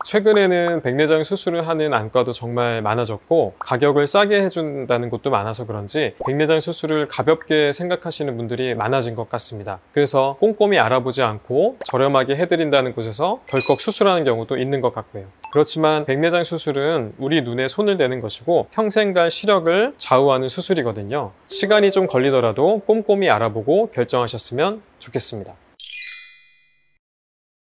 최근에는 백내장 수술을 하는 안과도 정말 많아졌고 가격을 싸게 해준다는 곳도 많아서 그런지 백내장 수술을 가볍게 생각하시는 분들이 많아진 것 같습니다. 그래서 꼼꼼히 알아보지 않고 저렴하게 해드린다는 곳에서 덜컥 수술하는 경우도 있는 것 같고요. 그렇지만 백내장 수술은 우리 눈에 손을 대는 것이고 평생 갈 시력을 좌우하는 수술이거든요. 시간이 좀 걸리더라도 꼼꼼히 알아보고 결정하셨으면 좋겠습니다.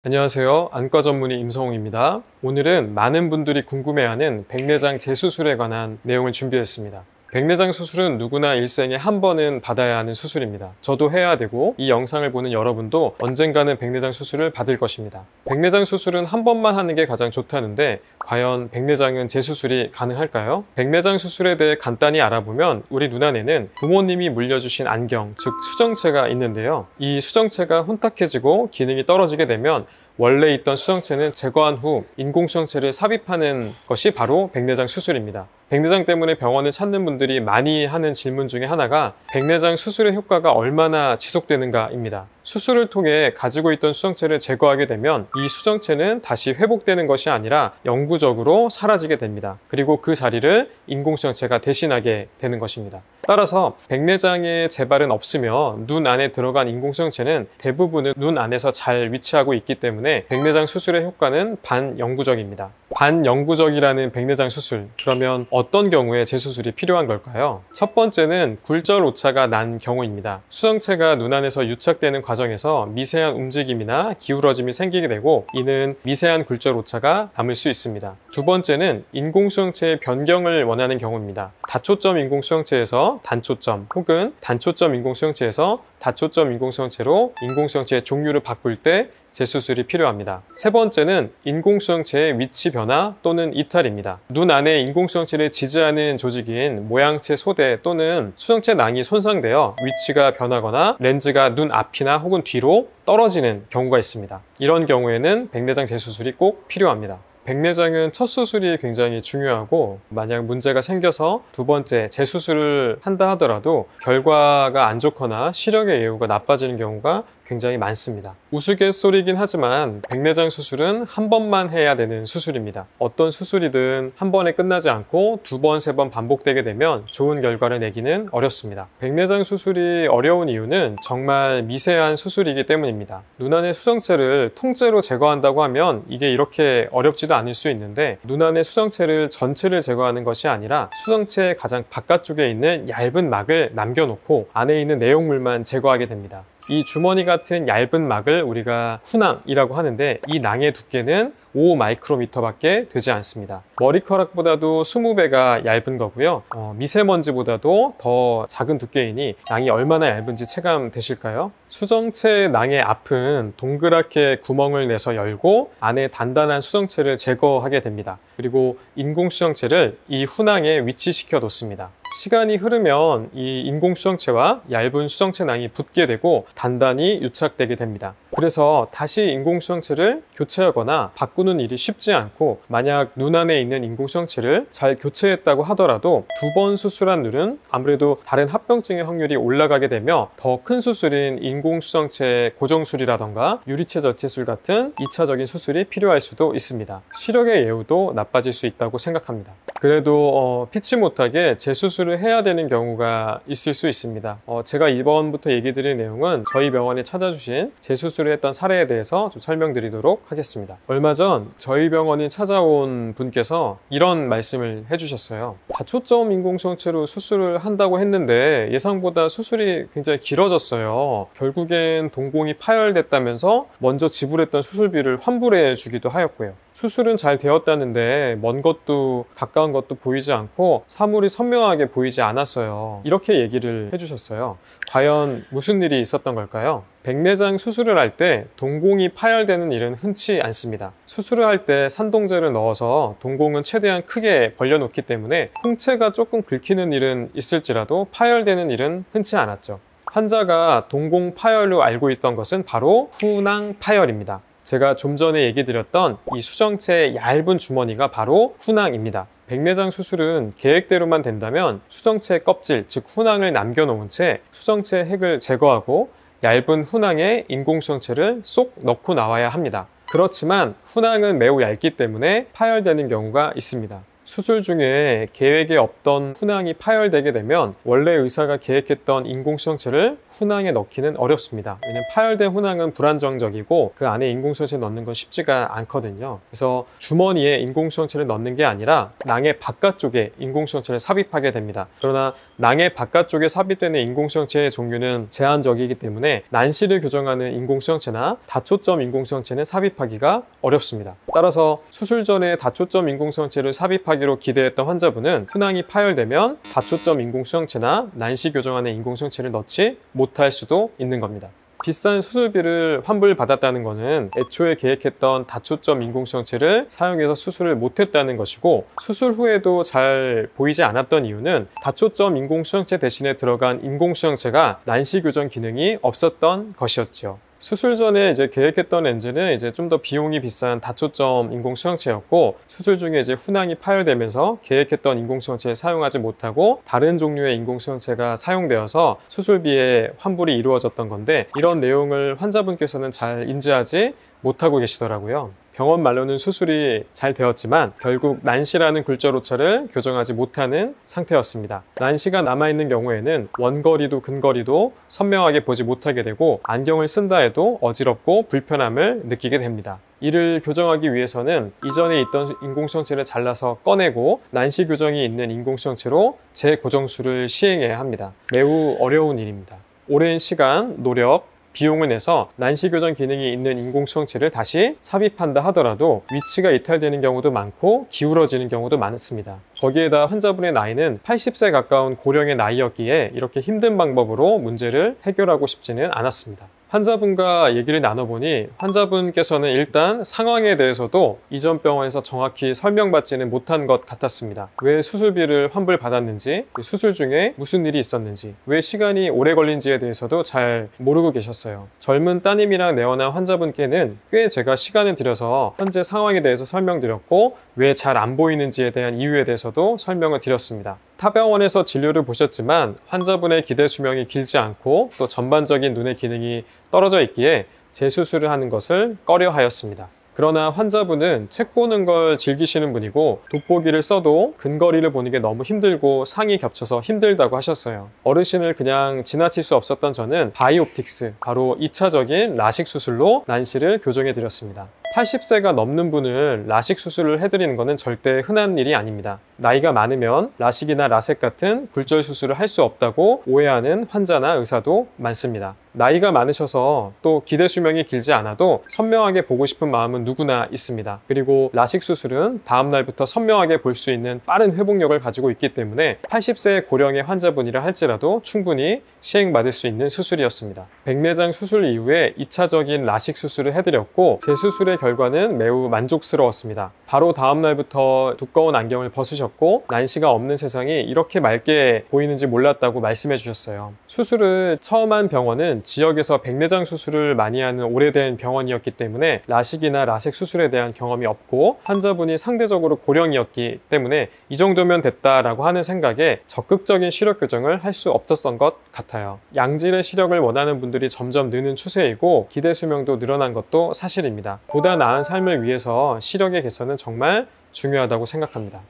안녕하세요. 안과 전문의 임성웅입니다. 오늘은 많은 분들이 궁금해하는 백내장 재수술에 관한 내용을 준비했습니다. 백내장 수술은 누구나 일생에 한 번은 받아야 하는 수술입니다. 저도 해야 되고 이 영상을 보는 여러분도 언젠가는 백내장 수술을 받을 것입니다. 백내장 수술은 한 번만 하는 게 가장 좋다는데 과연 백내장은 재수술이 가능할까요? 백내장 수술에 대해 간단히 알아보면 우리 눈 안에는 부모님이 물려주신 안경, 즉 수정체가 있는데요. 이 수정체가 혼탁해지고 기능이 떨어지게 되면 원래 있던 수정체는 제거한 후 인공수정체를 삽입하는 것이 바로 백내장 수술입니다. 백내장 때문에 병원을 찾는 분들이 많이 하는 질문 중에 하나가 백내장 수술의 효과가 얼마나 지속되는가입니다. 수술을 통해 가지고 있던 수정체를 제거하게 되면 이 수정체는 다시 회복되는 것이 아니라 영구적으로 사라지게 됩니다. 그리고 그 자리를 인공수정체가 대신하게 되는 것입니다. 따라서 백내장의 재발은 없으며 눈 안에 들어간 인공수정체는 대부분은 눈 안에서 잘 위치하고 있기 때문에 백내장 수술의 효과는 반영구적입니다. 반영구적이라는 백내장 수술, 그러면 어떤 경우에 재수술이 필요한 걸까요? 첫 번째는 굴절 오차가 난 경우입니다. 수정체가 눈 안에서 유착되는 과정에서 미세한 움직임이나 기울어짐이 생기게 되고 이는 미세한 굴절 오차가 남을 수 있습니다. 두 번째는 인공수정체의 변경을 원하는 경우입니다. 다초점 인공수정체에서 단초점 혹은 단초점 인공수정체에서 다초점 인공수정체로 인공수정체의 종류를 바꿀 때 재수술이 필요합니다. 세 번째는 인공수정체의 위치 변화 또는 이탈입니다. 눈 안에 인공수정체를 지지하는 조직인 모양체 소대 또는 수정체 낭이 손상되어 위치가 변하거나 렌즈가 눈 앞이나 혹은 뒤로 떨어지는 경우가 있습니다. 이런 경우에는 백내장 재수술이 꼭 필요합니다. 백내장은 첫 수술이 굉장히 중요하고 만약 문제가 생겨서 두 번째 재수술을 한다 하더라도 결과가 안 좋거나 시력의 예후가 나빠지는 경우가 굉장히 많습니다. 우스갯소리긴 하지만 백내장 수술은 한 번만 해야 되는 수술입니다. 어떤 수술이든 한 번에 끝나지 않고 두 번, 세 번 반복되게 되면 좋은 결과를 내기는 어렵습니다. 백내장 수술이 어려운 이유는 정말 미세한 수술이기 때문입니다. 눈 안의 수정체를 통째로 제거한다고 하면 이게 이렇게 어렵지도 않을 수 있는데 눈 안의 수정체를 전체를 제거하는 것이 아니라 수정체의 가장 바깥쪽에 있는 얇은 막을 남겨놓고 안에 있는 내용물만 제거하게 됩니다. 이 주머니 같은 얇은 막을 우리가 후낭이라고 하는데 이 낭의 두께는 5마이크로미터 밖에 되지 않습니다. 머리카락보다도 20배가 얇은 거고요. 미세먼지보다도 더 작은 두께이니 낭이 얼마나 얇은지 체감되실까요? 수정체 낭의 앞은 동그랗게 구멍을 내서 열고 안에 단단한 수정체를 제거하게 됩니다. 그리고 인공수정체를 이 후낭에 위치시켜 놓습니다. 시간이 흐르면 이 인공수정체와 얇은 수정체 낭이 붙게 되고 단단히 유착되게 됩니다. 그래서 다시 인공수정체를 교체하거나 바꾸는 일이 쉽지 않고 만약 눈 안에 있는 인공수정체를 잘 교체했다고 하더라도 두 번 수술한 눈은 아무래도 다른 합병증의 확률이 올라가게 되며 더 큰 수술인 인공수정체 고정술이라던가 유리체 저체술 같은 2차적인 수술이 필요할 수도 있습니다. 시력의 예후도 나빠질 수 있다고 생각합니다. 그래도 피치 못하게 재수술을 해야 되는 경우가 있을 수 있습니다. 제가 이번부터 얘기 드릴 내용은 저희 병원에 찾아주신 재수술을 했던 사례에 대해서 좀 설명드리도록 하겠습니다. 얼마 전 저희 병원에 찾아온 분께서 이런 말씀을 해주셨어요. 다초점 인공수정체로 수술을 한다고 했는데 예상보다 수술이 굉장히 길어졌어요. 결국엔 동공이 파열됐다면서 먼저 지불했던 수술비를 환불해 주기도 하였고요. 수술은 잘 되었다는데 먼 것도 가까운 것도 보이지 않고 사물이 선명하게 보이지 않았어요. 이렇게 얘기를 해주셨어요. 과연 무슨 일이 있었던 걸까요? 백내장 수술을 할 때 동공이 파열되는 일은 흔치 않습니다. 수술을 할 때 산동제를 넣어서 동공은 최대한 크게 벌려놓기 때문에 홍채가 조금 긁히는 일은 있을지라도 파열되는 일은 흔치 않았죠. 환자가 동공 파열로 알고 있던 것은 바로 후낭 파열입니다. 제가 좀 전에 얘기 드렸던 이 수정체의 얇은 주머니가 바로 후낭입니다. 백내장 수술은 계획대로만 된다면 수정체 껍질, 즉 후낭을 남겨놓은 채 수정체 핵을 제거하고 얇은 후낭에 인공수정체를 쏙 넣고 나와야 합니다. 그렇지만 훈항은 매우 얇기 때문에 파열되는 경우가 있습니다. 수술 중에 계획에 없던 훈항이 파열되게 되면 원래 의사가 계획했던 인공수정체를 훈항에 넣기는 어렵습니다. 왜냐하면 파열된 훈항은 불안정적이고 그 안에 인공수정체를 넣는 건 쉽지가 않거든요. 그래서 주머니에 인공수정체를 넣는 게 아니라 낭의 바깥쪽에 인공수정체를 삽입하게 됩니다. 그러나 낭의 바깥쪽에 삽입되는 인공수정체의 종류는 제한적이기 때문에 난시를 교정하는 인공수정체나 다초점 인공수정체는 삽입하기가 어렵습니다. 따라서 수술 전에 다초점 인공수정체를 삽입하기로 기대했던 환자분은 훈항이 파열되면 다초점 인공수정체나 난시 교정하는 인공수정체를 넣지 못할 수도 있는 겁니다. 비싼 수술비를 환불받았다는 것은 애초에 계획했던 다초점 인공수정체를 사용해서 수술을 못했다는 것이고, 수술 후에도 잘 보이지 않았던 이유는 다초점 인공수정체 대신에 들어간 인공수정체가 난시 교정 기능이 없었던 것이었죠. 수술 전에 계획했던 렌즈는 좀 더 비용이 비싼 다초점 인공수정체였고, 수술 중에 훈항이 파열되면서 계획했던 인공수정체를 사용하지 못하고 다른 종류의 인공수정체가 사용되어서 수술비에 환불이 이루어졌던 건데, 이런 내용을 환자분께서는 잘 인지하지 못하고 계시더라고요. 병원 말로는 수술이 잘 되었지만 결국 난시라는 굴절오차를 교정하지 못하는 상태였습니다. 난시가 남아있는 경우에는 원거리도 근거리도 선명하게 보지 못하게 되고 안경을 쓴다 해도 어지럽고 불편함을 느끼게 됩니다. 이를 교정하기 위해서는 이전에 있던 인공수정체를 잘라서 꺼내고 난시 교정이 있는 인공수정체로 재고정술을 시행해야 합니다. 매우 어려운 일입니다. 오랜 시간, 노력, 비용을 내서 난시 교정 기능이 있는 인공수정체를 다시 삽입한다 하더라도 위치가 이탈되는 경우도 많고 기울어지는 경우도 많습니다. 거기에다 환자분의 나이는 80세 가까운 고령의 나이였기에 이렇게 힘든 방법으로 문제를 해결하고 싶지는 않았습니다. 환자분과 얘기를 나눠보니 환자분께서는 일단 상황에 대해서도 이전 병원에서 정확히 설명받지는 못한 것 같았습니다. 왜 수술비를 환불받았는지, 수술 중에 무슨 일이 있었는지, 왜 시간이 오래 걸린지에 대해서도 잘 모르고 계셨어요. 젊은 따님이랑 내원한 환자분께는 꽤 제가 시간을 들여서 현재 상황에 대해서 설명드렸고, 왜 잘 안 보이는지에 대한 이유에 대해서도 설명을 드렸습니다. 타 병원에서 진료를 보셨지만 환자분의 기대 수명이 길지 않고 또 전반적인 눈의 기능이 떨어져 있기에 재수술을 하는 것을 꺼려 하였습니다. 그러나 환자분은 책 보는 걸 즐기시는 분이고 돋보기를 써도 근거리를 보는 게 너무 힘들고 상이 겹쳐서 힘들다고 하셨어요. 어르신을 그냥 지나칠 수 없었던 저는 바이옵틱스, 바로 2차적인 라식 수술로 난시를 교정해 드렸습니다. 80세가 넘는 분을 라식 수술을 해드리는 것은 절대 흔한 일이 아닙니다. 나이가 많으면 라식이나 라섹 같은 굴절 수술을 할 수 없다고 오해하는 환자나 의사도 많습니다. 나이가 많으셔서 또 기대 수명이 길지 않아도 선명하게 보고 싶은 마음은 누구나 있습니다. 그리고 라식 수술은 다음 날부터 선명하게 볼 수 있는 빠른 회복력을 가지고 있기 때문에 80세 고령의 환자분이라 할지라도 충분히 시행받을 수 있는 수술이었습니다. 백내장 수술 이후에 2차적인 라식 수술을 해드렸고 재수술의 결과는 매우 만족스러웠습니다. 바로 다음 날부터 두꺼운 안경을 벗으셨고 난시가 없는 세상이 이렇게 맑게 보이는지 몰랐다고 말씀해 주셨어요. 수술을 처음 한 병원은 지역에서 백내장 수술을 많이 하는 오래된 병원이었기 때문에 라식이나 라섹 수술에 대한 경험이 없고 환자분이 상대적으로 고령이었기 때문에 이 정도면 됐다라고 하는 생각에 적극적인 시력 교정을 할 수 없었던 것 같아요. 양질의 시력을 원하는 분들이 점점 느는 추세이고 기대 수명도 늘어난 것도 사실입니다. 보다 나은 삶을 위해서 시력의 개선은 정말 중요하다고 생각합니다.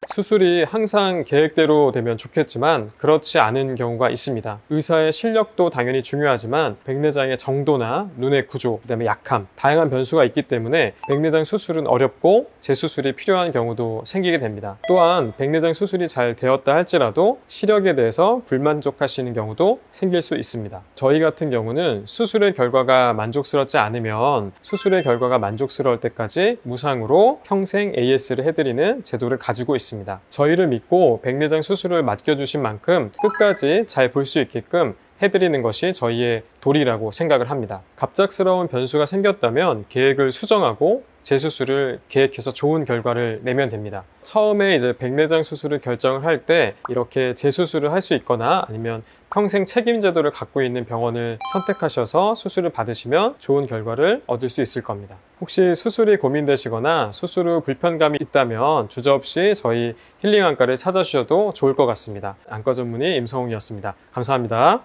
수술이 항상 계획대로 되면 좋겠지만 그렇지 않은 경우가 있습니다. 의사의 실력도 당연히 중요하지만 백내장의 정도나 눈의 구조, 그다음에 약함, 다양한 변수가 있기 때문에 백내장 수술은 어렵고 재수술이 필요한 경우도 생기게 됩니다. 또한 백내장 수술이 잘 되었다 할지라도 시력에 대해서 불만족하시는 경우도 생길 수 있습니다. 저희 같은 경우는 수술의 결과가 만족스럽지 않으면 수술의 결과가 만족스러울 때까지 무상으로 평생 AS를 해드리는 제도를 가지고 있습니다. 저희를 믿고 백내장 수술을 맡겨주신 만큼 끝까지 잘 볼 수 있게끔 해드리는 것이 저희의 도리라고 생각을 합니다. 갑작스러운 변수가 생겼다면 계획을 수정하고 재수술을 계획해서 좋은 결과를 내면 됩니다. 처음에 백내장 수술을 결정을 할 때 이렇게 재수술을 할 수 있거나 아니면 평생 책임 제도를 갖고 있는 병원을 선택하셔서 수술을 받으시면 좋은 결과를 얻을 수 있을 겁니다. 혹시 수술이 고민되시거나 수술 후 불편감이 있다면 주저없이 저희 힐링안과를 찾아주셔도 좋을 것 같습니다. 안과 전문의 임성웅이었습니다. 감사합니다.